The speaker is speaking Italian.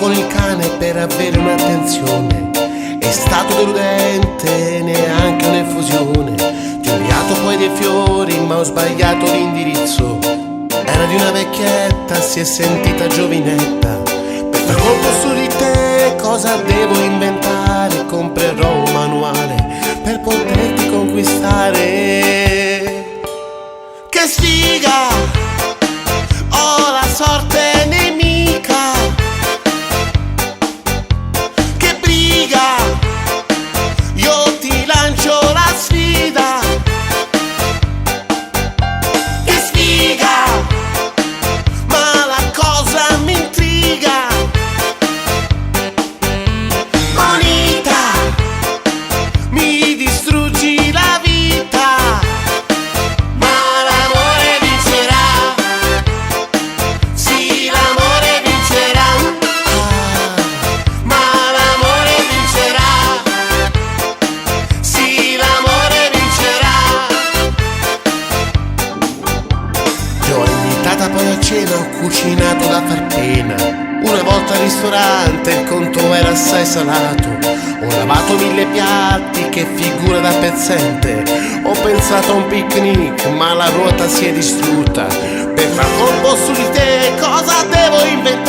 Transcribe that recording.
con il cane per avere un'attenzione. È stato deludente, neanche un'effusione. Ti ho inviato poi dei fiori, ma ho sbagliato l'indirizzo. Era di una vecchietta, si è sentita giovinetta. Per far colpo su di te, cosa devo inventare? Comprerò un manuale per poterti conquistare. Che sfiga! Ho la sorte nemica. Che briga! Io ti lancio la sfida. Che sfiga! Ma la cosa mi intriga. Bonita, mi distruggi la vita. Ma l'amore vincerà. Sì, l'amore vincerà. Ma l'amore vincerà. Sì, l'amore vincerà. Ti ho invitata poi a cena, ho cucinato da far pena. Una volta al ristorante il conto era assai salato. Ho lavato 1000 piatti, che figura da pezzente. Ho pensato a un picnic, ma la ruota si è distrutta. Per far colpo su di te, cosa devo inventare?